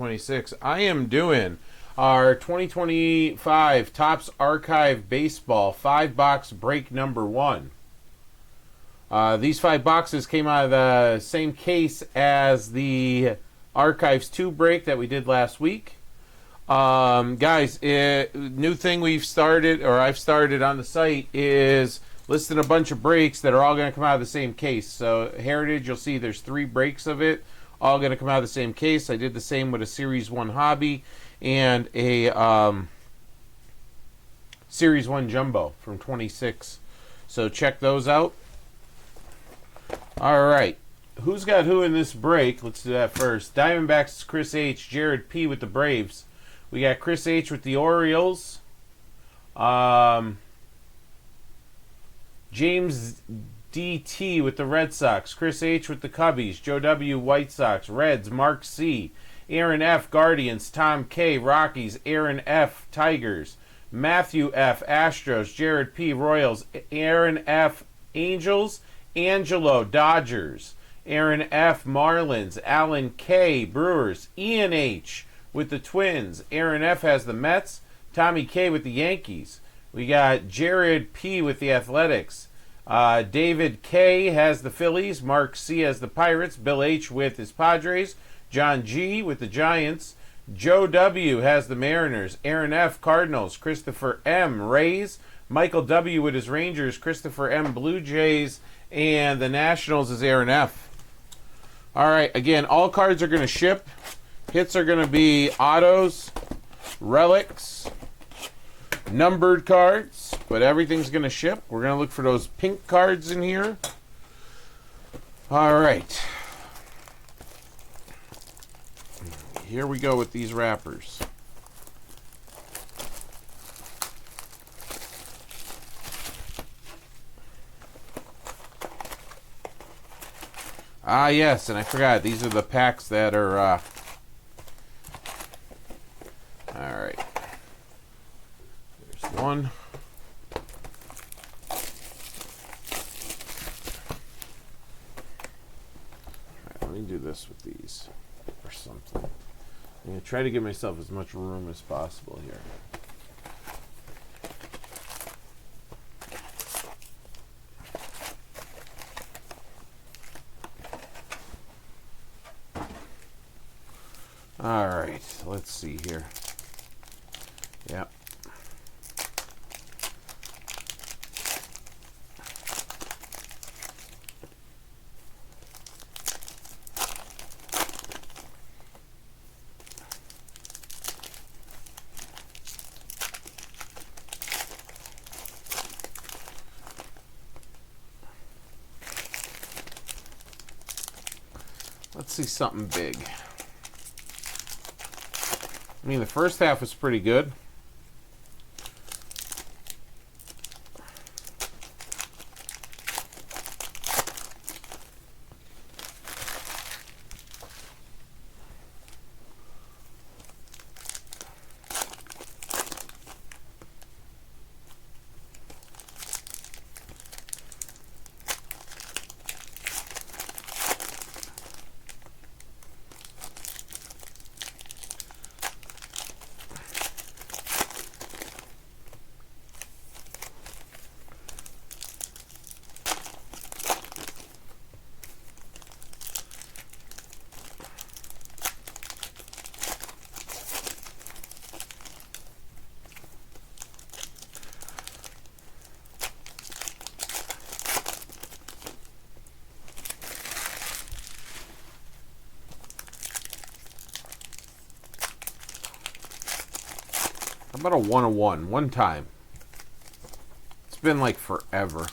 26. I am doing our 2025 Topps Archive Baseball 5-box break number 1. These 5 boxes came out of the same case as the Archives 2 break that we did last week. Guys, new thing we've started, or I've started on the site, is listing a bunch of breaks that are all going to come out of the same case. So Heritage, you'll see there's 3 breaks of it, all going to come out of the same case. I did the same with a Series 1 Hobby and a Series 1 Jumbo from 26. So check those out. All right. Who's got who in this break? Let's do that first. Diamondbacks, Chris H. Jared P. with the Braves. We got Chris H. with the Orioles. James D.T. with the Red Sox. Chris H. with the Cubbies. Joe W. White Sox. Reds, Mark C. Aaron F. Guardians. Tom K. Rockies. Aaron F. Tigers. Matthew F. Astros. Jared P. Royals. Aaron F. Angels. Angelo Dodgers. Aaron F. Marlins. Alan K. Brewers. Ian H. with the Twins. Aaron F. has the Mets. Tommy K. with the Yankees. We got Jared P. with the Athletics. David K. has the Phillies. Mark C. has the Pirates. Bill H. with his Padres. John G. with the Giants. Joe W. has the Mariners. Aaron F. Cardinals. Christopher M. Rays. Michael W. with his Rangers. Christopher M. Blue Jays. And the Nationals is Aaron F. All right, again, all cards are going to ship. Hits are going to be autos, relics, numbered cards, but everything's going to ship. We're going to look for those pink cards in here. All right. Here we go with these wrappers. Ah, yes, and I forgot. These are the packs that are... all right. There's one. All right, let me do this with these or something. I'm going to try to give myself as much room as possible here. All right, let's see here. Yep. Let's see something big. I mean, the first half was pretty good. How about a 1-1? One time. It's been like forever.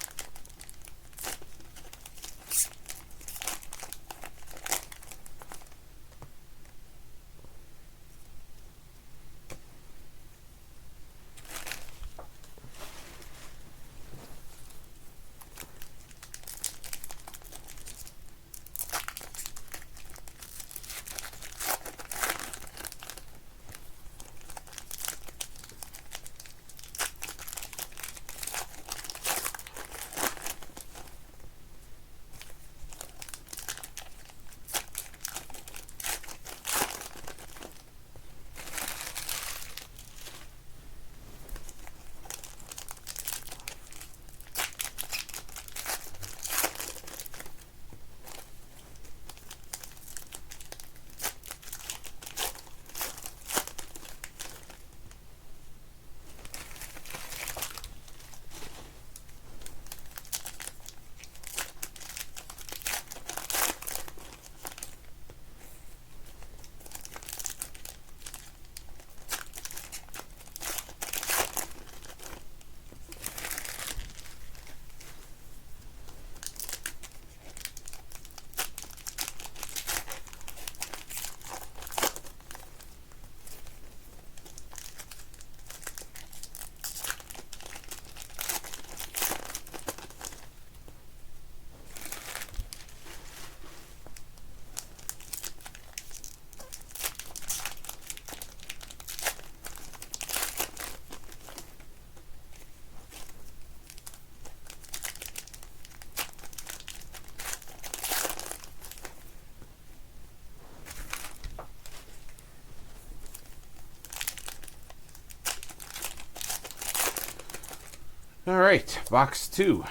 All right, box 2.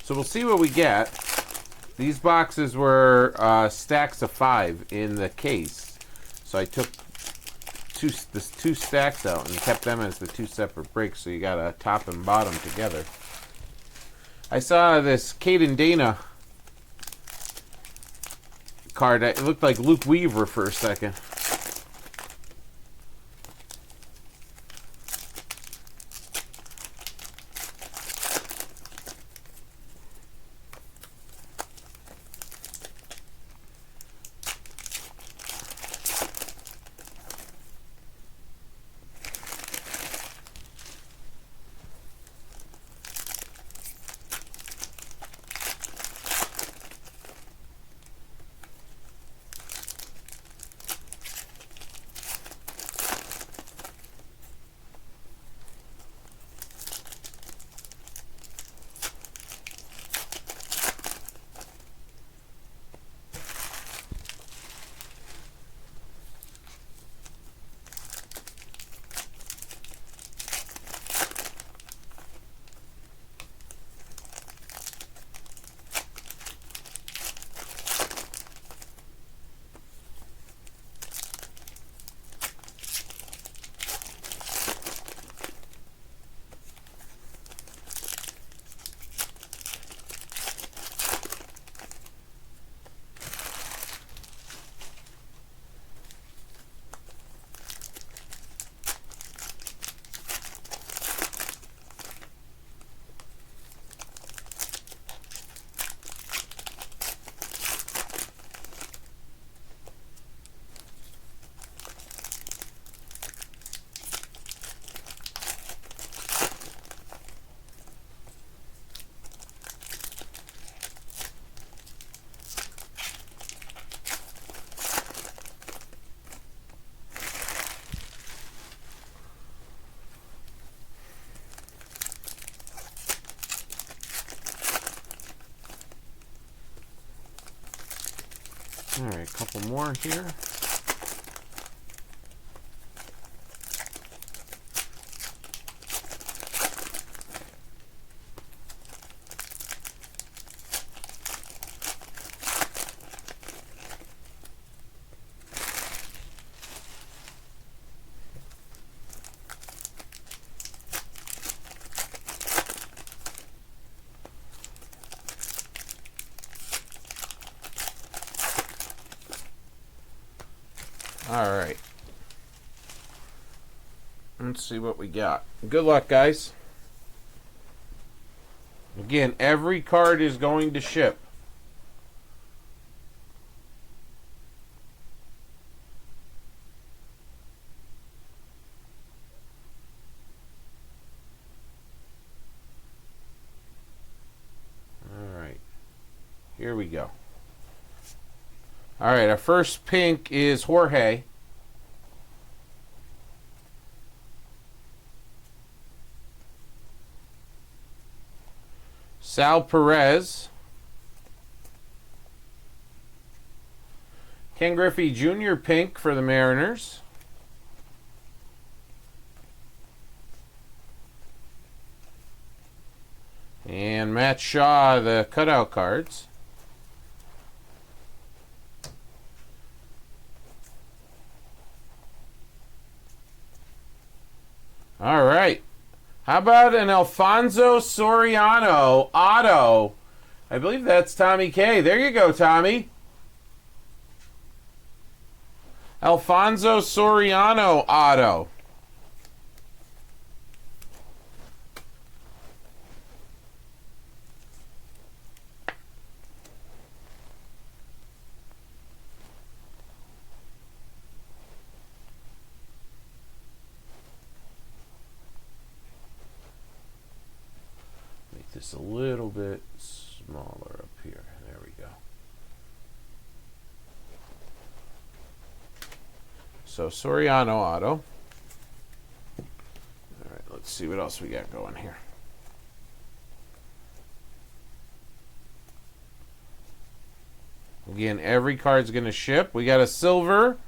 So we'll see what we get. These boxes were stacks of 5 in the case. So I took two stacks out and kept them as the 2 separate breaks, so you got a top and bottom together. I saw this Caden Dana card. It looked like Luke Weaver for a second. All right, a couple more here. All right. Let's see what we got. Good luck, guys. Again, every card is going to ship. All right. Here we go. All right, our first pink is Jorge. Sal Perez. Ken Griffey Jr. pink for the Mariners. And Matt Shaw, the cutout cards. All right. How about an Alfonso Soriano auto? I believe that's Tommy K. There you go, Tommy. Alfonso Soriano auto. Just a little bit smaller up here. There we go. So Soriano auto. All right, let's see what else we got going here. Again, every card's going to ship. We got a silver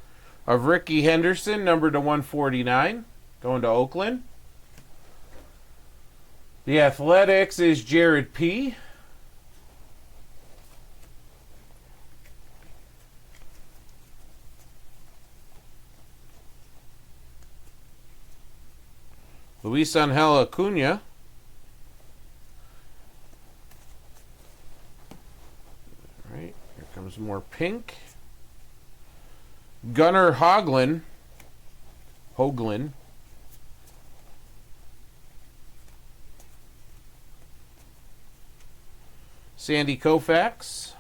of Ricky Henderson, numbered to 149, going to Oakland. The Athletics is Jared P. Luis Angel Acuna. All right, here comes more pink. Gunnar Hoglund. Sandy Koufax.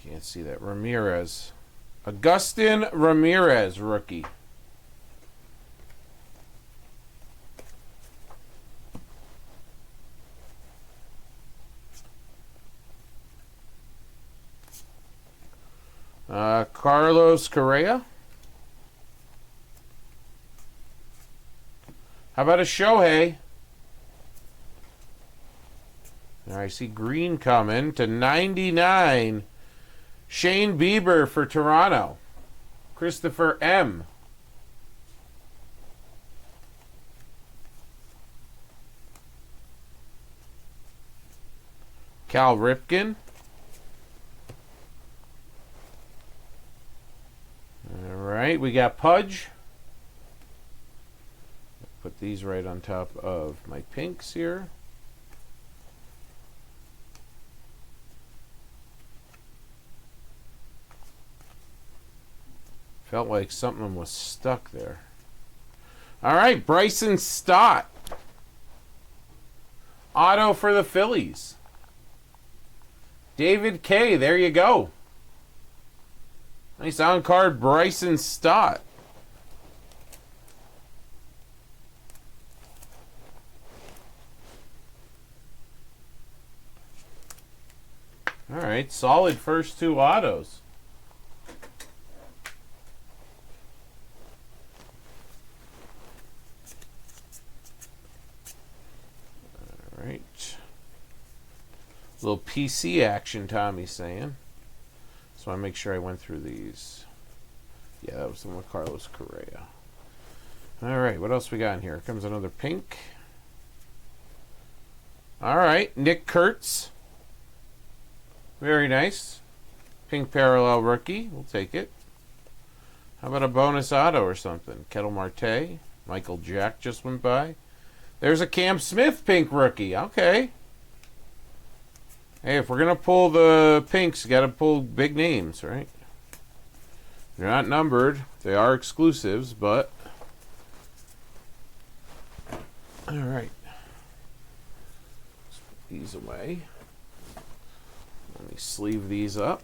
Can't see that. Ramirez. Agustin Ramirez, rookie. Carlos Correa. How about a Shohei? I see green coming to 99. Shane Bieber for Toronto. Christopher M. Cal Ripken. All right, we got Pudge. Put these right on top of my pinks here. Felt like something was stuck there. All right, Bryson Stott. Auto for the Phillies. David K. There you go. Nice on-card Bryson Stott. All right, solid first two autos. All right. Little PC action, Tommy's saying. So I make sure I went through these. Yeah, that was the one with Carlos Correa. All right, what else we got in here? Here comes another pink. All right, Nick Kurtz. Very nice. Pink parallel rookie. We'll take it. How about a bonus auto or something? Kettle Marte. Michael Jack just went by. There's a Cam Smith pink rookie. Okay. Hey, if we're going to pull the pinks, you got to pull big names, right? They're not numbered. They are exclusives, but... All right. Let's put these away. Let me sleeve these up.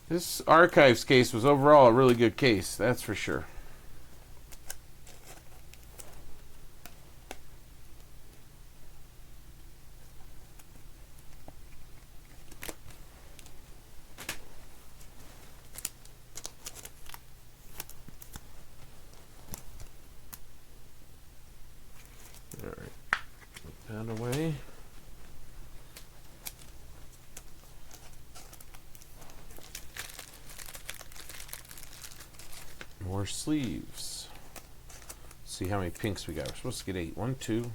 This Archives case was overall a really good case, that's for sure. All right, put that away. More sleeves. Let's see how many pinks we got. We're supposed to get 8. 1, 2,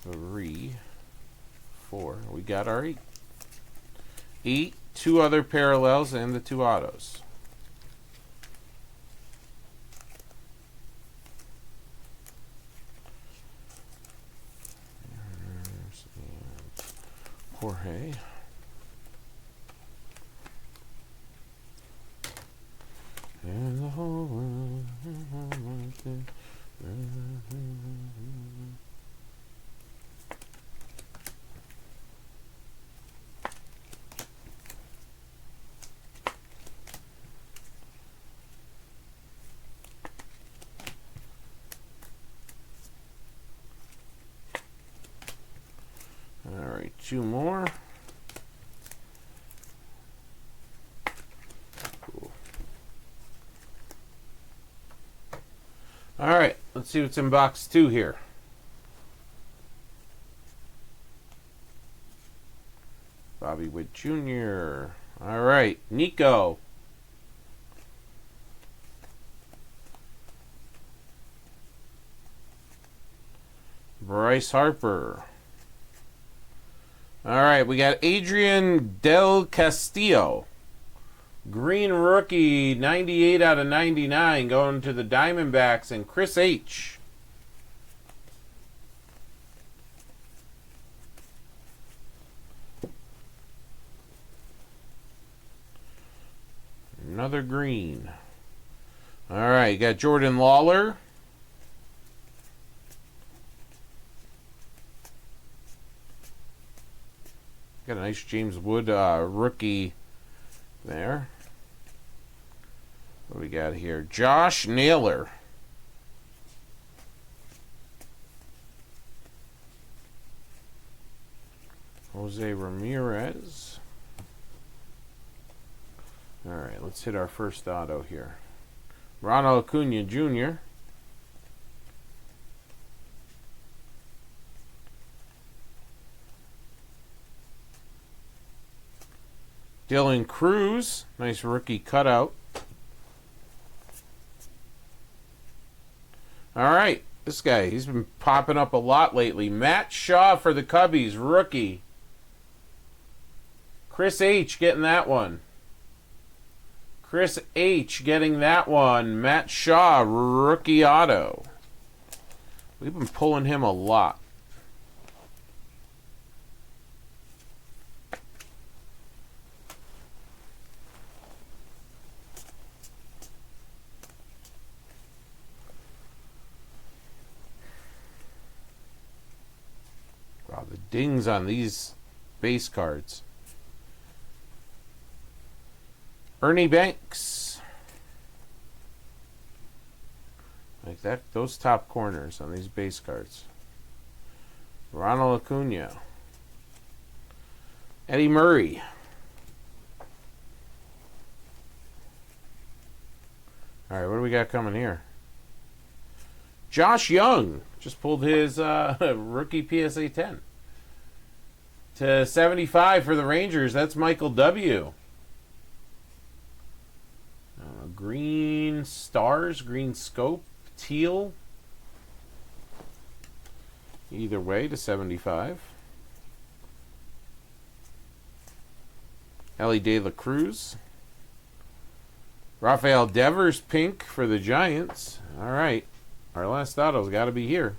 3, 4. We got our 8. 8, 2 other parallels, and the 2 autos. Jorge. And the whole world. All right, 2 more. Cool. All right, let's see what's in box 2 here. Bobby Witt Jr. All right, Nico. Bryce Harper. All right, we got Adrian Del Castillo. Green rookie, 98 out of 99, going to the Diamondbacks, and Chris H. Another green. All right, you got Jordan Lawler. Got a nice James Wood rookie there. What do we got here? Josh Naylor. Jose Ramirez. All right, let's hit our first auto here. Ronald Acuna Jr. Dylan Cruz, nice rookie cutout. All right, this guy, he's been popping up a lot lately. Matt Shaw for the Cubbies, rookie. Chris H getting that one. Chris H getting that one. Matt Shaw, rookie auto. We've been pulling him a lot. Wow, the dings on these base cards. Ernie Banks. Like that, those top corners on these base cards. Ronald Acuna. Eddie Murray. All right, what do we got coming here? Josh Young just pulled his rookie PSA 10 to 75 for the Rangers. That's Michael W. Green stars, green scope, teal. Either way to 75. Ellie De La Cruz. Rafael Devers pink for the Giants. All right. Our last auto's got to be here.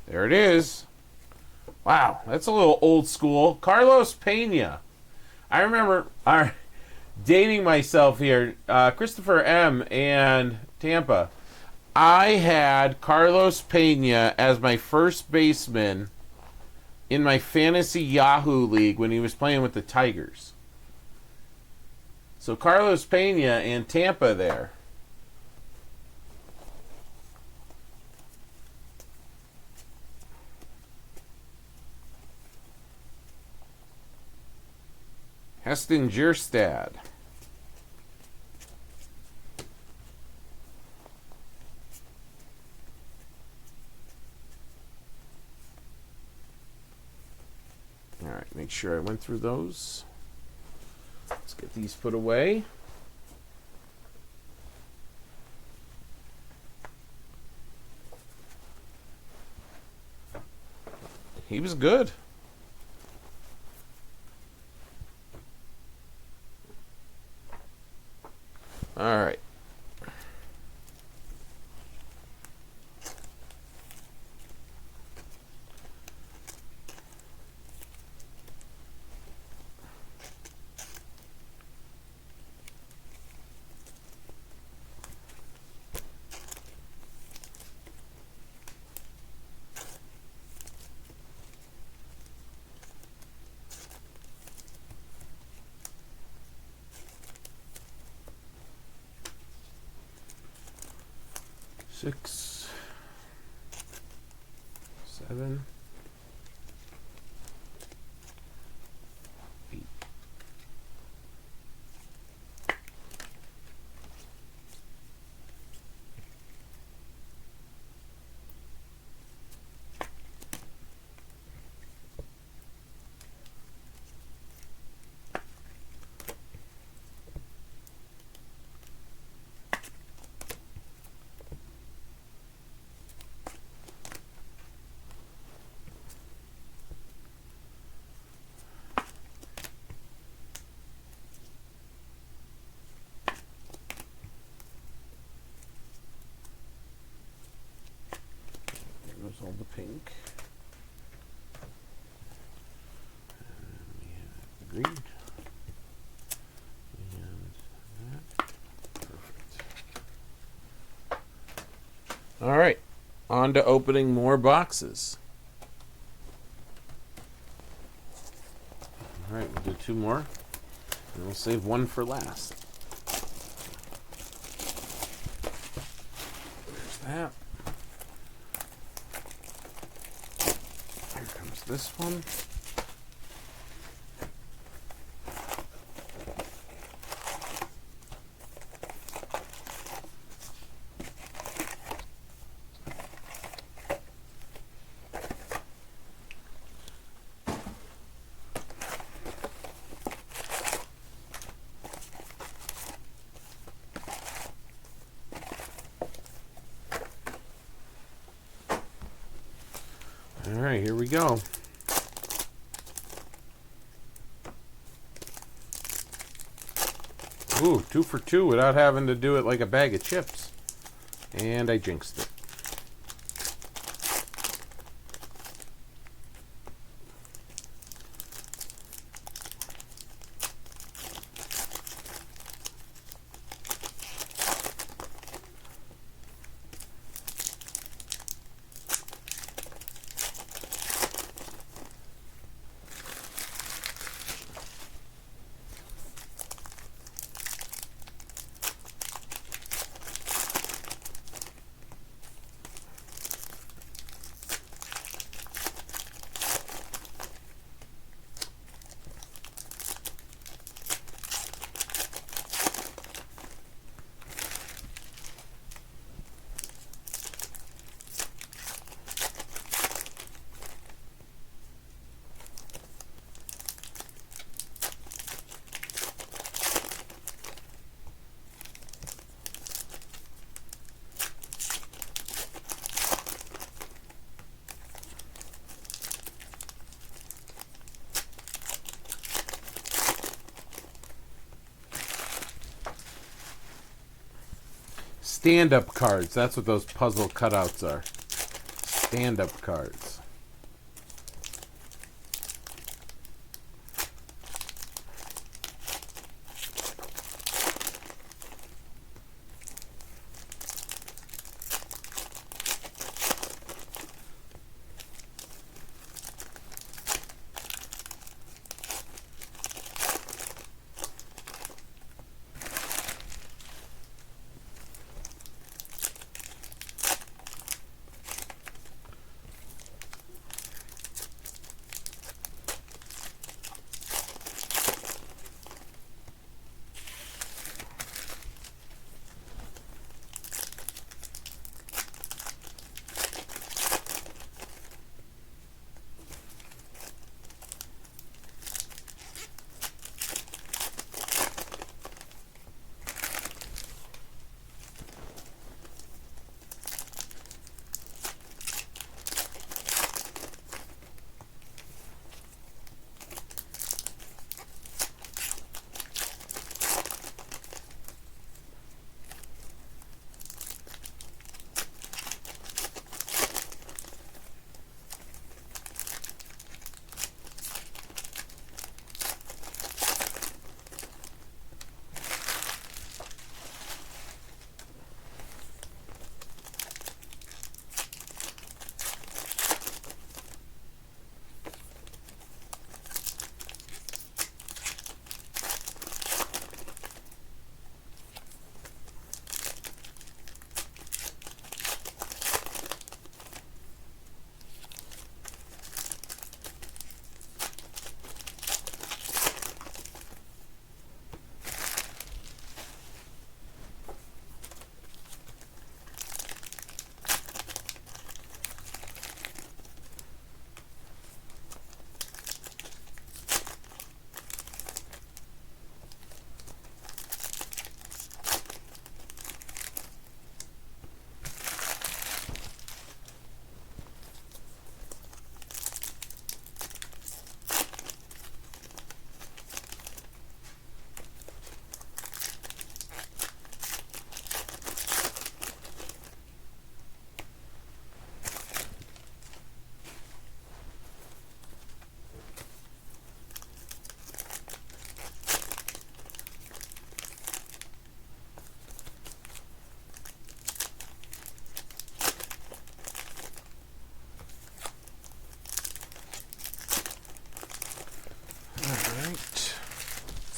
There it is. Wow, that's a little old school. Carlos Pena. I remember dating myself here. Christopher M. and Tampa. I had Carlos Pena as my first baseman in my fantasy Yahoo league when he was playing with the Tigers. So Carlos Pena and Tampa there. Heston Kjerstad. All right, make sure I went through those. Let's get these put away. He was good. All right. Six, 7, goes all the pink. And we have the green. And that. Perfect. All right. On to opening more boxes. All right, we'll do 2 more. And we'll save 1 for last. There's that. Here comes this one. All right, here we go. Ooh, 2 for 2 without having to do it like a bag of chips. And I jinxed it. Stand-up cards. That's what those puzzle cutouts are. Stand-up cards.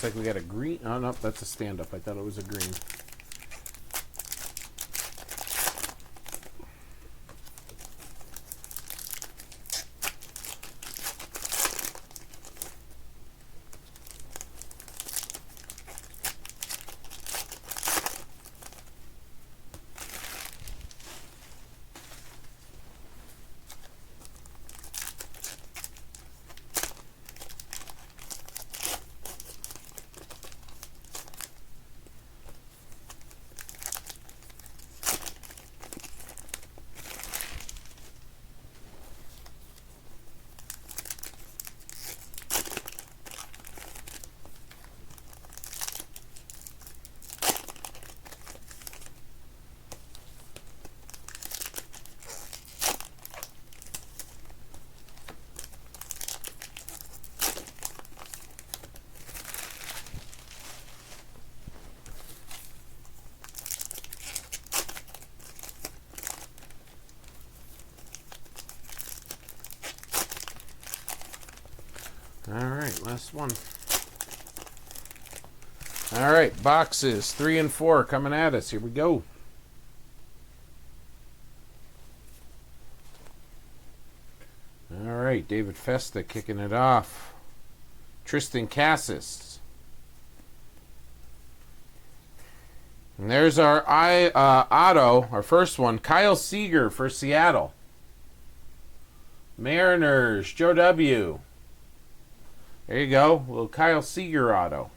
Looks like we got a green. Oh, no, that's a stand-up. I thought it was a green. All right, last one. All right, boxes 3 and 4 coming at us. Here we go. All right, David Festa kicking it off. Tristan Cassis. And there's our auto, our first one. Kyle Seager for Seattle. Mariners, Joe W. There you go, little Kyle Seager auto.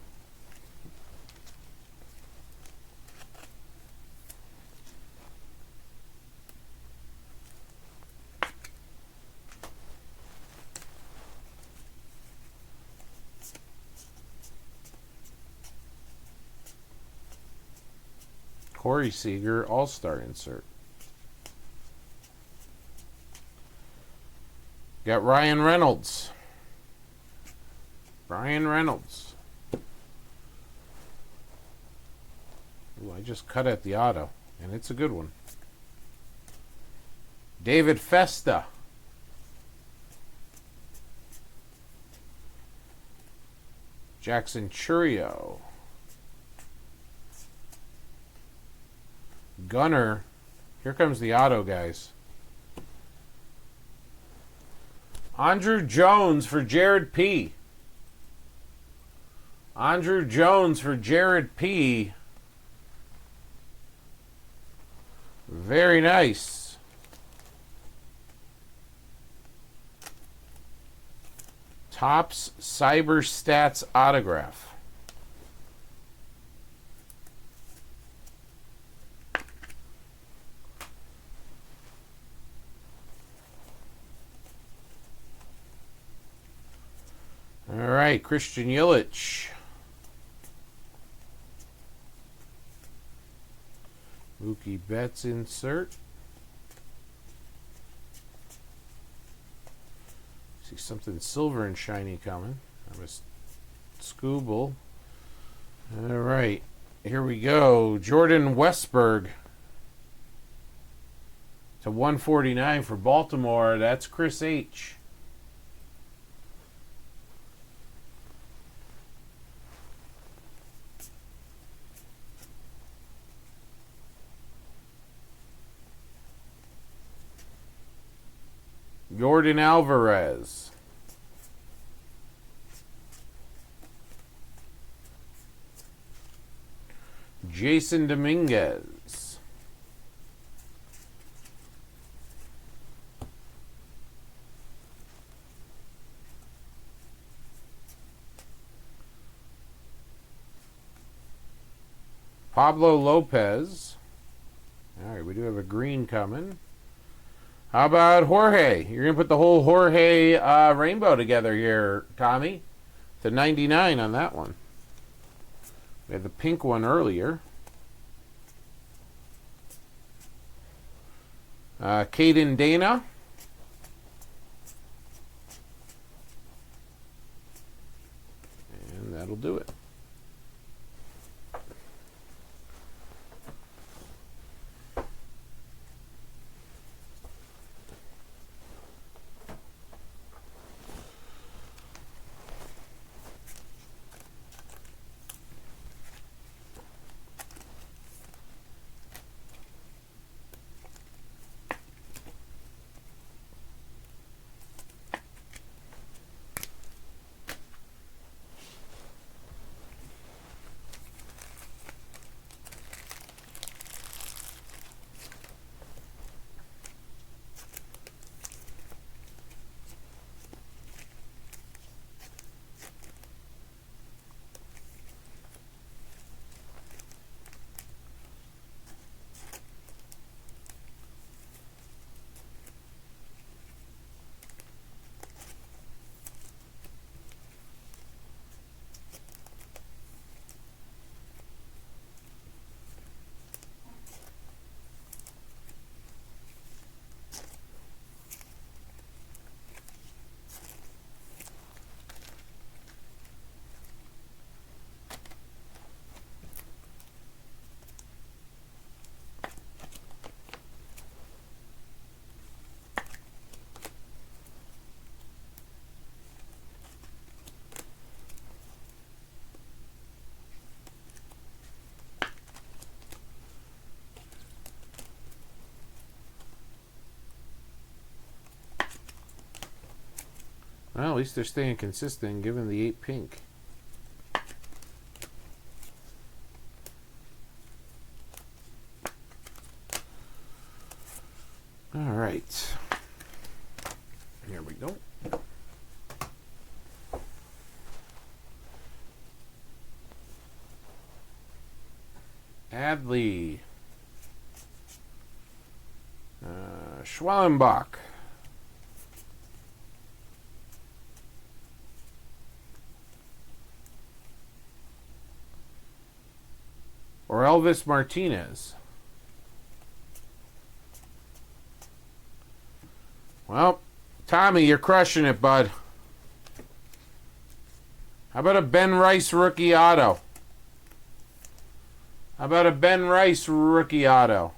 Corey Seager All-Star insert. Got Ryan Reynolds. Ryan Reynolds. Ooh, I just cut at the auto, and it's a good one. David Festa. Jackson Churio. Gunner. Here comes the auto, guys. Andrew Jones for Jared P. Andrew Jones for Jared P. Very nice. Topps Cyber Stats autograph. All right, Christian Yelich. Mookie Betts insert. See something silver and shiny coming. I'm a Scooble. All right, here we go. Jordan Westberg to 149 for Baltimore. That's Chris H. Jordan Alvarez. Jason Dominguez. Pablo Lopez. All right, we do have a green coming. How about Jorge? You're going to put the whole Jorge rainbow together here, Tommy. The 99 on that one. We had the pink one earlier. Caden Dana. And that'll do it. Well, at least they're staying consistent given the 8 pink. All right. Here we go. Adley. Schwellenbach. Or Elvis Martinez. Well, Tommy, you're crushing it, bud. How about a Ben Rice rookie auto? How about a Ben Rice rookie auto?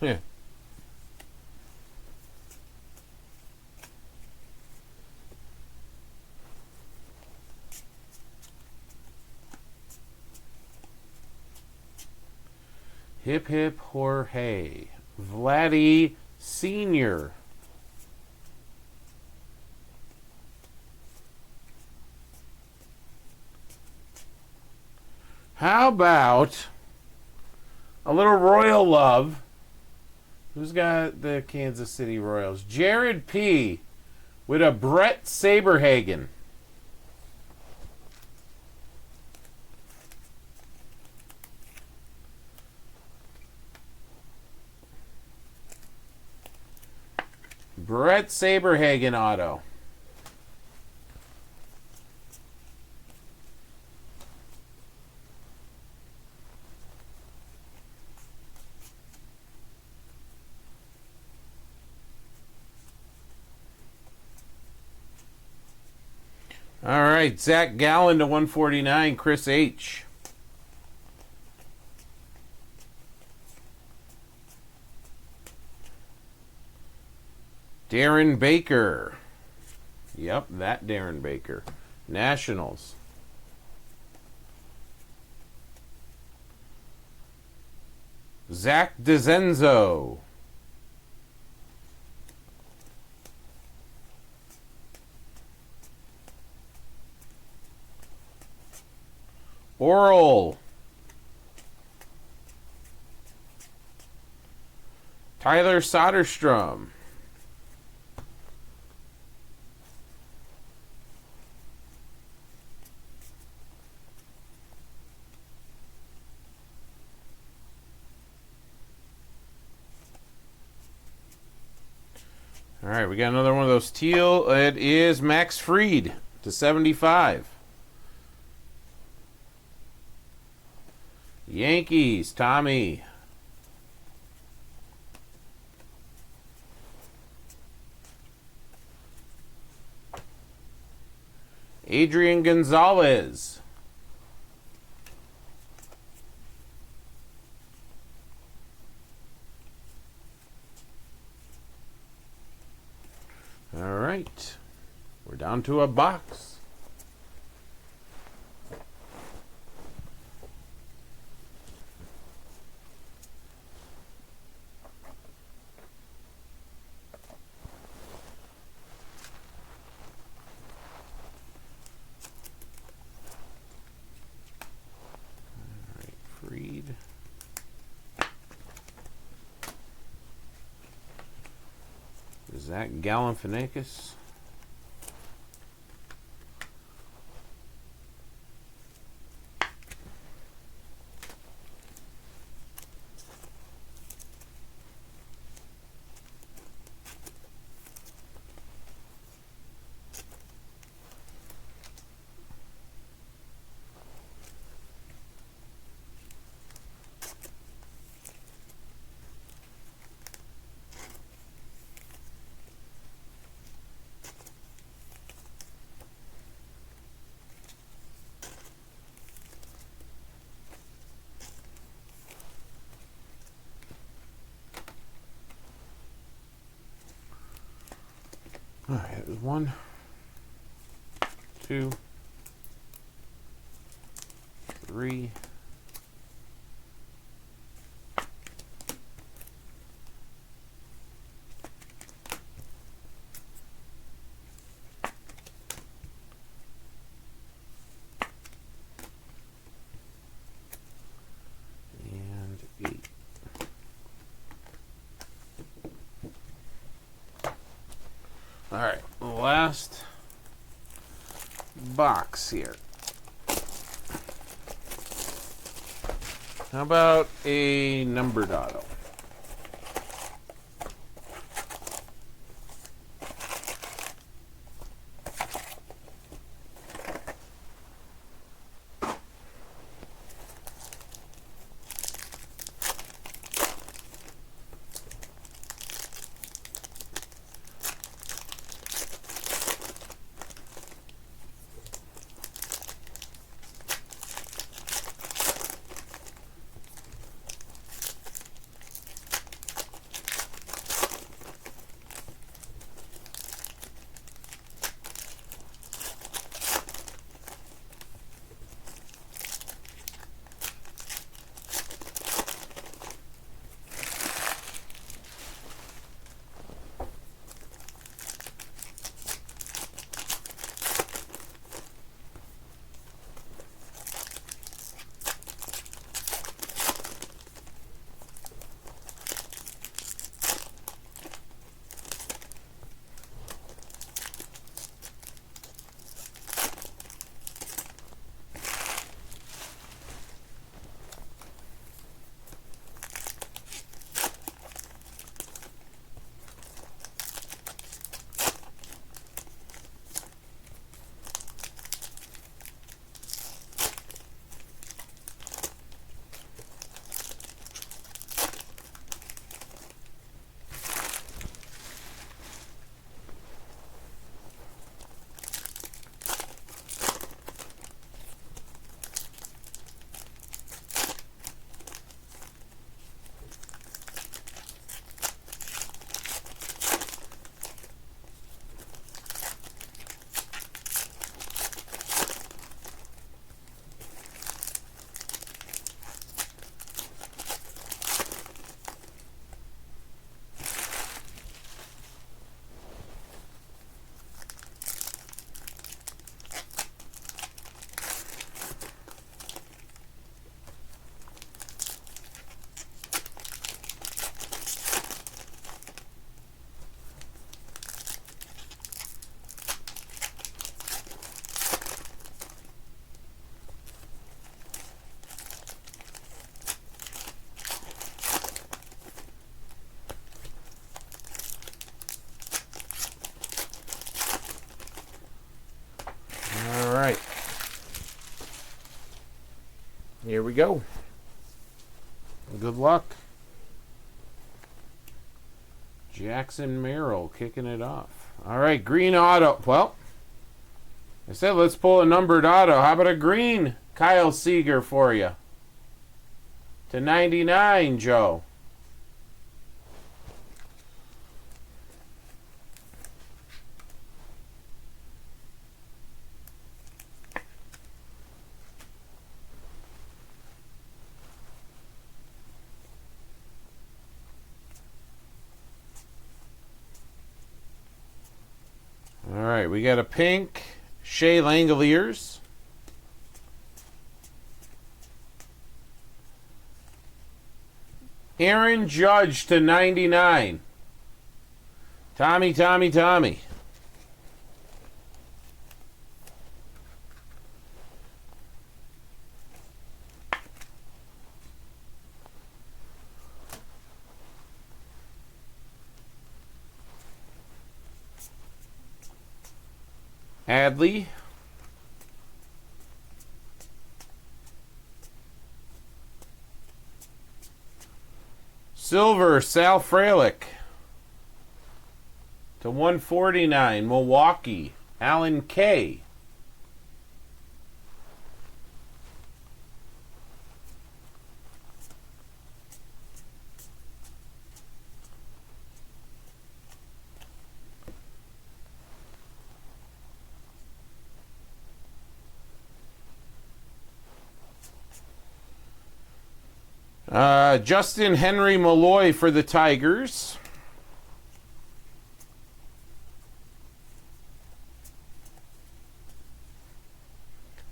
Yeah. Hip hip Jorge. Vladdy Sr. How about a little Royal love? Who's got the Kansas City Royals? Jared P. with a Brett Saberhagen. Brett Saberhagen auto. All right, Zach Gallen to 149, Chris H. Darren Baker. Yep, that Darren Baker. Nationals. Zach DeZenzo. Oral. Tyler Soderstrom. All right, we got another one of those teal. It is Max Fried to 75. Yankees, Tommy. Adrian Gonzalez. All right. We're down to a box. Reed. Zach Galifianakis. All right, it was 1, 2, 3. And 8. All right, last box here. How about a numbered auto? All right. Here we go. Good luck. Jackson Merrill kicking it off. All right, green auto. Well, I said let's pull a numbered auto. How about a green Kyle Seager for you? /99, Joe. All right, we got a pink Shea Langoliers. Aaron Judge /99. Tommy. Hadley. Silver, Sal Frelick. /149, Milwaukee, Alan Kay. Justin Henry Malloy for the Tigers.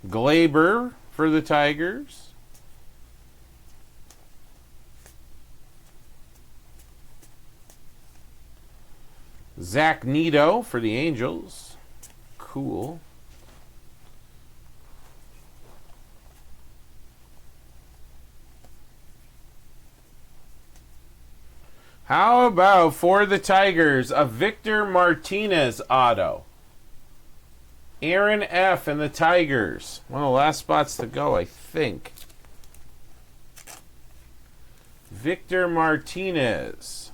Glaber for the Tigers. Zach Neto for the Angels. Cool. How about for the Tigers, a Victor Martinez auto? Aaron F. and the Tigers. One of the last spots to go, I think. Victor Martinez.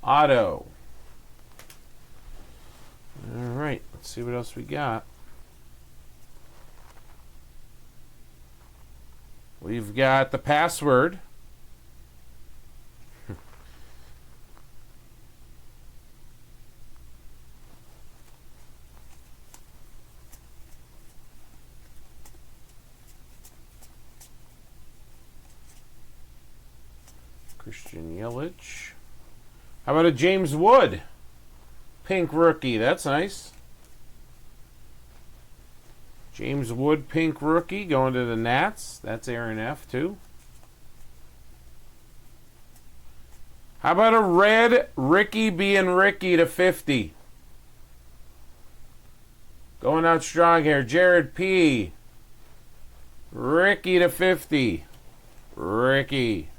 Auto. All right, let's see what else we got. We've got the password. Christian Yelich. How about a James Wood? Pink rookie. That's nice. James Wood, pink rookie, going to the Nats. That's Aaron F. too. How about a red Ricky being Ricky to 50? Going out strong here. Jared P. Ricky to 50. Ricky.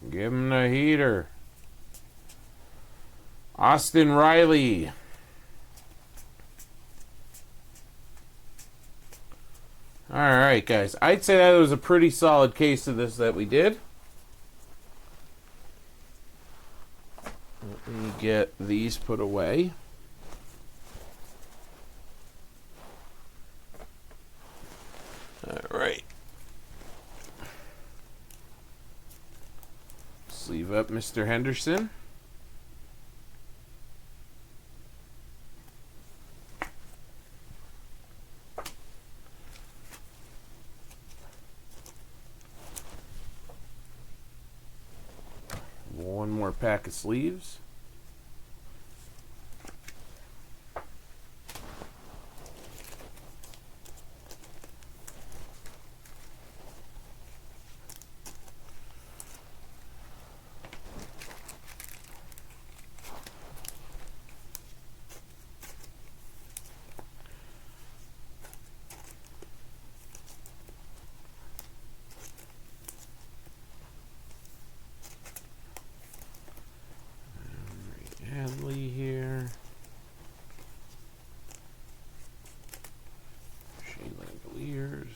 Give him the heater. Austin Riley. Alright, guys. I'd say that was a pretty solid case of this that we did. Let me get these put away. Alright. Sleeve up Mr. Henderson. One more pack of sleeves. Hadley here. Shane Langoliers.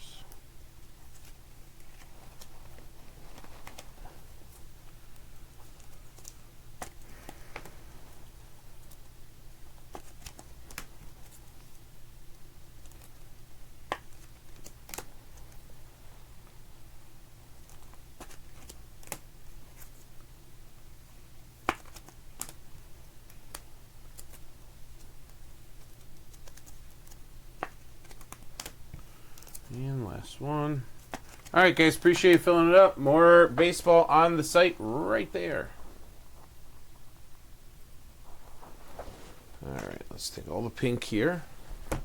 And last one. All right, guys. Appreciate you filling it up. More baseball on the site right there. All right, let's take all the pink here. All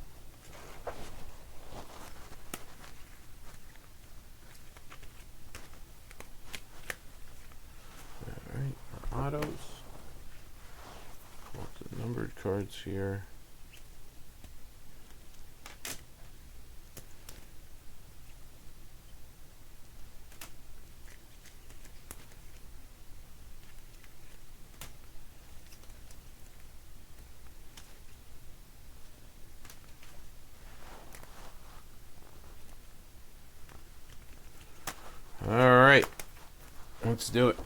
right, our autos. Pull up the numbered cards here. All right, let's do it.